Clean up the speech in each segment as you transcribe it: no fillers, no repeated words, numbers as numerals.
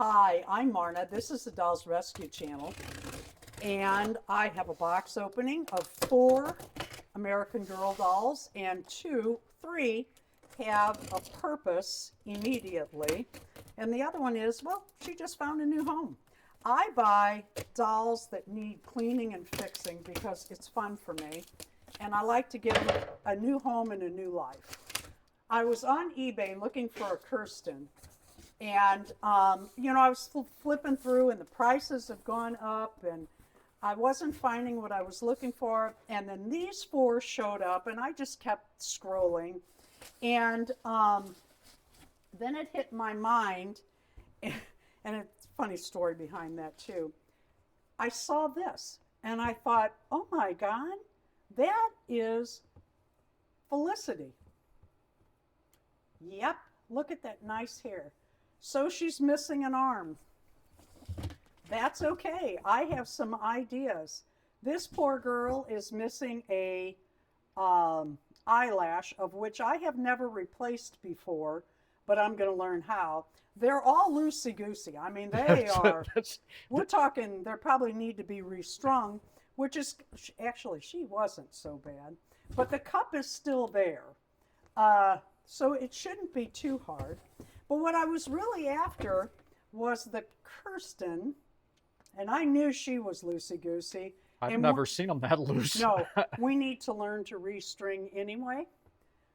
Hi, I'm Marna. This is the Dolls Rescue Channel, and I have a box opening of 4 American Girl dolls, and three have a purpose immediately, and the other one is, well, she just found a new home. I buy dolls that need cleaning and fixing because it's fun for me, and I like to give them a new home and a new life. I was on eBay looking for a Kirsten, and I was flipping through, and the prices have gone up, and I wasn't finding what I was looking for. And then these 4 showed up, and I just kept scrolling. And then it hit my mind, and it's a funny story behind that too. I saw this, and I thought, oh my God, that is Felicity. Yep, look at that nice hair. So she's missing an arm. That's okay. I have some ideas. This poor girl is missing a eyelash, of which I have never replaced before, but I'm going to learn how. They're all loosey-goosey. I mean, they are. We're talking, they probably need to be restrung, which is, actually, she wasn't so bad. But the cup is still there. So it shouldn't be too hard. But what I was really after was the Kirsten, and I knew she was loosey-goosey. I've never seen them that loose. No, we need to learn to restring anyway.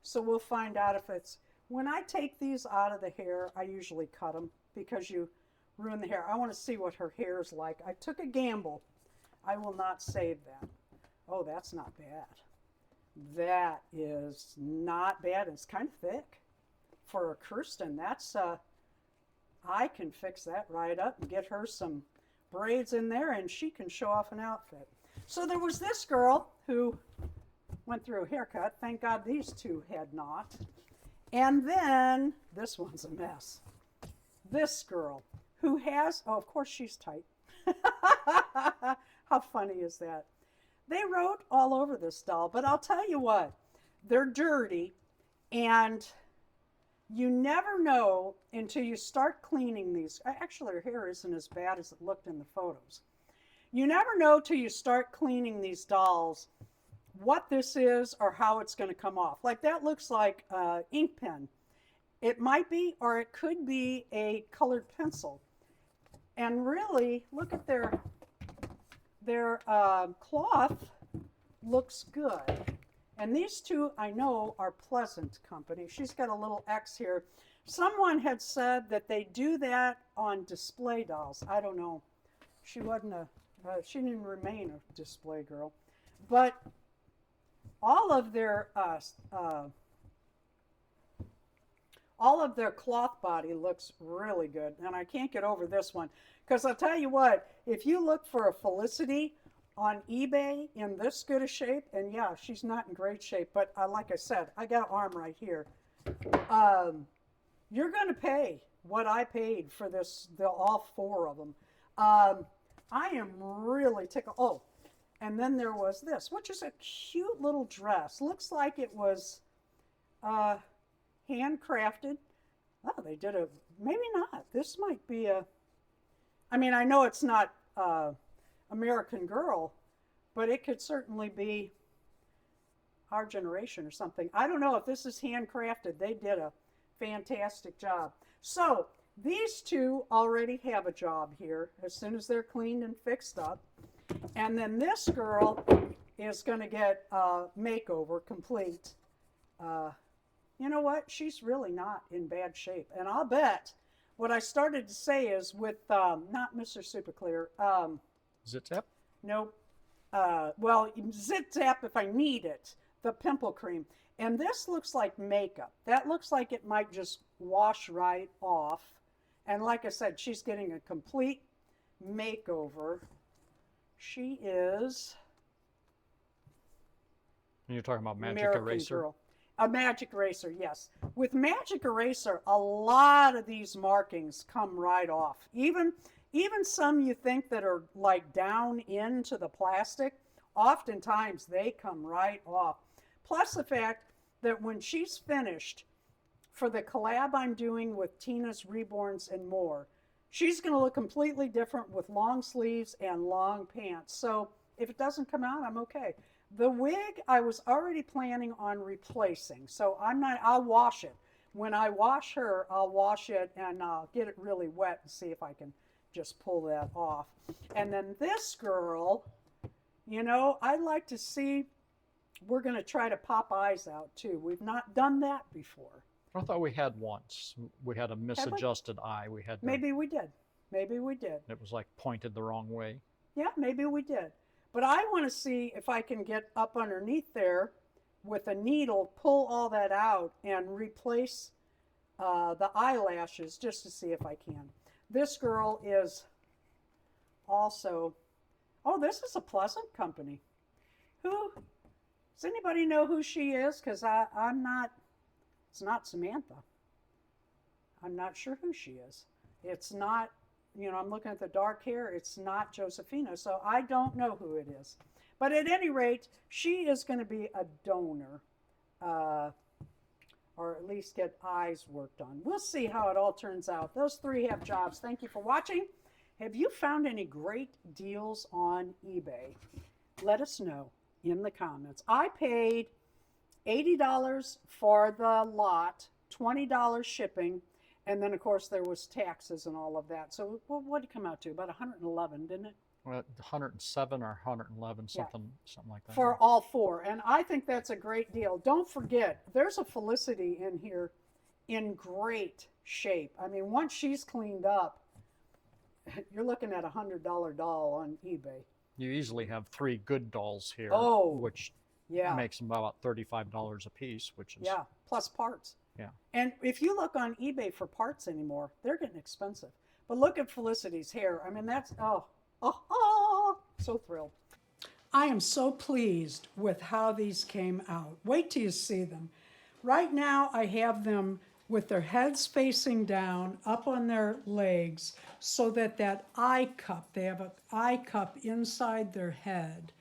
So we'll find out if it's, when I take these out of the hair, I usually cut them because you ruin the hair. I want to see what her hair is like. I took a gamble. I will not save that. Oh, that's not bad. That is not bad. It's kind of thick for a Kirsten. That's I can fix that right up and get her some braids in there, and she can show off an outfit. So there was this girl who went through a haircut. Thank God these 2 had not. And then this one's a mess. This girl who has, oh, of course she's tight. How funny is that? They wrote all over this doll, but I'll tell you what, they're dirty, and you never know until you start cleaning these. Actually, her hair isn't as bad as it looked in the photos. You never know till you start cleaning these dolls what this is or how it's going to come off. Like that looks like an ink pen. It might be, or it could be a colored pencil. And really, look at their cloth looks good. And these 2, I know, are Pleasant Company. She's got a little X here. Someone had said that they do that on display dolls. I don't know. She wasn't she didn't remain a display girl. But all of their cloth body looks really good. And I can't get over this one. Because I'll tell you what, if you look for a Felicity on eBay in this good a shape, and yeah, she's not in great shape, but like I said, I got an arm right here. You're going to pay what I paid for this, all 4 of them. I am really tickled. Oh, and then there was this, which is a cute little dress. Looks like it was handcrafted. Oh, they did maybe not. This might be I mean, I know it's not American Girl, but it could certainly be our generation or something. I don't know if this is handcrafted. They did a fantastic job. So these 2 already have a job here as soon as they're cleaned and fixed up. And then this girl is going to get a makeover complete. You know what? She's really not in bad shape. And I'll bet what I started to say is with, not Mr. Superclear. Zit Zap? Nope. Well, Zit Zap if I need it. The pimple cream. And this looks like makeup. That looks like it might just wash right off. And like I said, she's getting a complete makeover. She is... You're talking about Magic American Eraser? Girl. A Magic Eraser, yes. With Magic Eraser, a lot of these markings come right off. Even some you think that are like down into the plastic, oftentimes they come right off. Plus the fact that when she's finished, for the collab I'm doing with Tina's Reborns and More, She's going to look completely different with long sleeves and long pants. So if it doesn't come out, I'm okay. The wig I was already planning on replacing, so I'll wash it. When I wash her, I'll wash it and get it really wet and see if I can just pull that off. And then this girl, you know, I'd like to see, we're going to try to pop eyes out too. We've not done that before. I thought we had once. We had a misadjusted eye. We had to, Maybe we did. Maybe we did. it was like pointed the wrong way. Yeah, maybe we did. But I want to see if I can get up underneath there with a needle, pull all that out, and replace the eyelashes just to see if I can. This girl is also, oh, this is a Pleasant company. Who, does anybody know who she is? Because I'm not, it's not Samantha. I'm not sure who she is. It's not, you know, I'm looking at the dark hair. It's not Josefina, so I don't know who it is. But at any rate, she is going to be a donor, or at least get eyes worked on. We'll see how it all turns out. Those three have jobs. Thank you for watching. Have you found any great deals on eBay? Let us know in the comments. I paid $80 for the lot, $20 shipping, and then of course there was taxes and all of that. So what did it come out to? About 111, didn't it? Well, 107 or 111, something like that. For all four. And I think that's a great deal. Don't forget, there's a Felicity in here in great shape. I mean, once she's cleaned up, you're looking at a $100 doll on eBay. You easily have 3 good dolls here, which makes them about $35 a piece, which is... Yeah, plus parts. Yeah. And if you look on eBay for parts anymore, they're getting expensive. But look at Felicity's hair. I mean, that's, so thrilled. I am so pleased with how these came out. Wait till you see them. Right now, I have them with their heads facing down, up on their legs, so that that eye cup, they have an eye cup inside their head,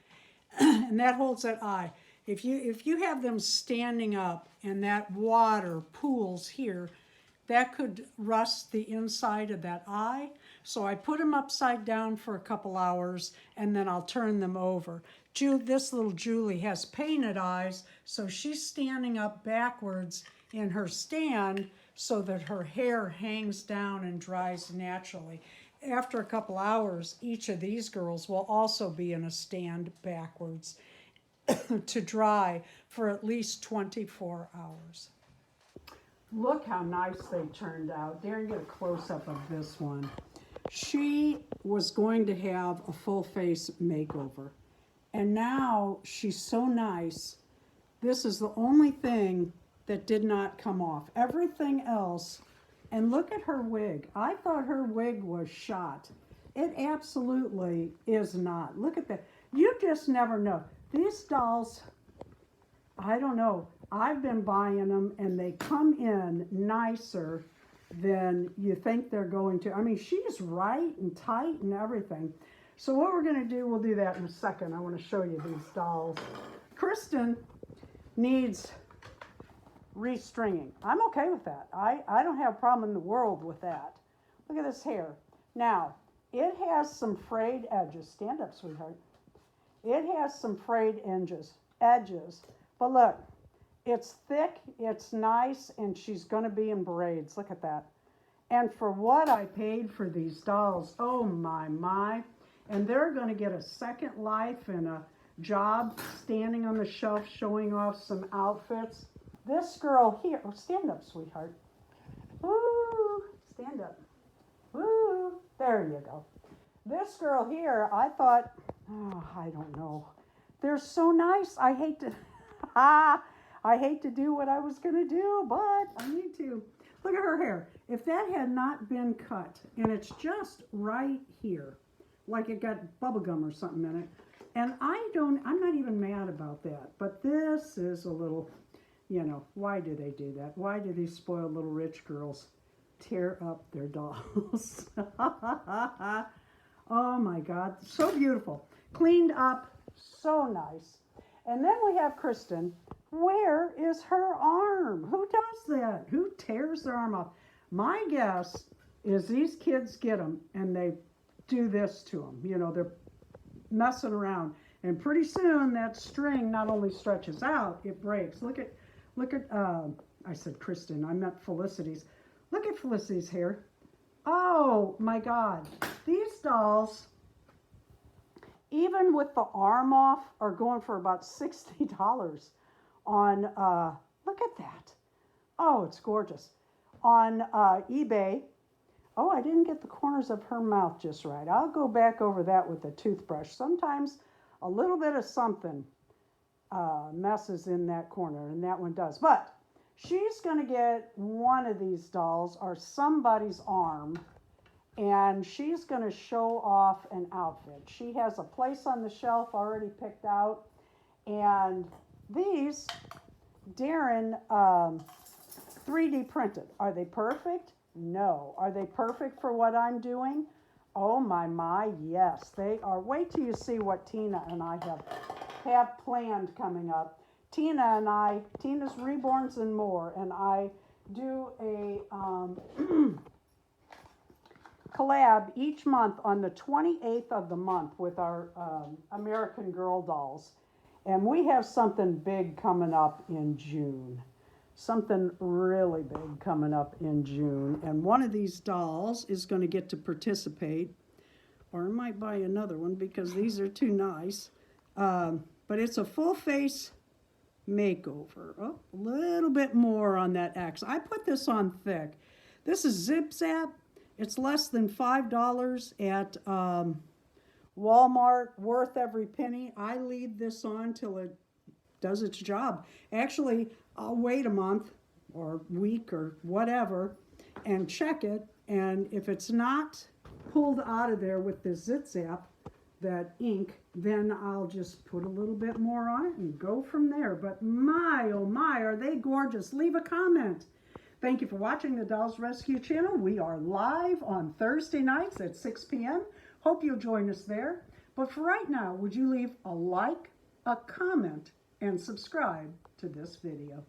and that holds that eye. If you have them standing up and that water pools here, that could rust the inside of that eye. So I put them upside down for a couple hours and then I'll turn them over. This little Julie has painted eyes, so she's standing up backwards in her stand so that her hair hangs down and dries naturally. After a couple hours, each of these girls will also be in a stand backwards to dry for at least 24 hours. Look how nice they turned out. Dare get a close-up of this one. She was going to have a full face makeover, and now she's so nice. This is the only thing that did not come off. Everything else, and look at her wig. I thought her wig was shot. It absolutely is not. Look at that. You just never know. These dolls, I don't know. I've been buying them and they come in nicer than you think they're going to. I mean, she's right and tight and everything. So what we're going to do, we'll do that in a second. I want to show you these dolls. Kirsten needs restringing. I'm okay with that. I don't have a problem in the world with that. Look at this hair. Now, it has some frayed edges. Stand up, sweetheart. It has some frayed edges. But look, it's thick, it's nice, and she's going to be in braids. Look at that. And for what I paid for these dolls, oh my. And they're going to get a second life and a job standing on the shelf showing off some outfits. This girl here, oh, stand up, sweetheart. Woo, stand up. Woo, there you go. This girl here, I thought, oh, I don't know. They're so nice. I hate to do what I was going to do, but I need to. Look at her hair. If that had not been cut, and it's just right here, like it got bubble gum or something in it, and I'm not even mad about that, but this is a little, you know, why do they do that? Why do these spoiled little rich girls tear up their dolls? Oh my God, so beautiful. Cleaned up, so nice. And then we have Kirsten. Where is her arm? Who does that? Who tears their arm off? My guess is these kids get them and they do this to them. You know, they're messing around. And pretty soon that string not only stretches out, it breaks. Look at, I said Kirsten, I meant Felicity's. Look at Felicity's hair. Oh my God. These dolls, even with the arm off, are going for about $60 on, look at that. Oh, it's gorgeous. On eBay. Oh, I didn't get the corners of her mouth just right. I'll go back over that with a toothbrush. Sometimes a little bit of something messes in that corner, and that one does. But she's going to get one of these dolls or somebody's arm, and she's going to show off an outfit. She has a place on the shelf already picked out, and these Darren 3D printed. Are they perfect? No. Are they perfect for what I'm doing? Oh my, yes, they are. Wait till you see what Tina and I have planned coming up. Tina's Reborns and More, and I do a collab each month on the 28th of the month with our American Girl dolls. And we have something big coming up in June. Something really big coming up in June. And one of these dolls is going to get to participate. Or I might buy another one because these are too nice. But it's a full face makeover. Oh, a little bit more on that X. I put this on thick. This is Zip Zap. It's less than $5 at Walmart, worth every penny. I leave this on till it does its job. Actually, I'll wait a month or week or whatever and check it. And if it's not pulled out of there with the Zip Zap, that ink, then I'll just put a little bit more on it and go from there. But my, oh my, are they gorgeous. Leave a comment. Thank you for watching the Dolls Rescue channel. We are live on Thursday nights at 6 p.m. Hope you'll join us there. But for right now, would you leave a like, a comment, and subscribe to this video.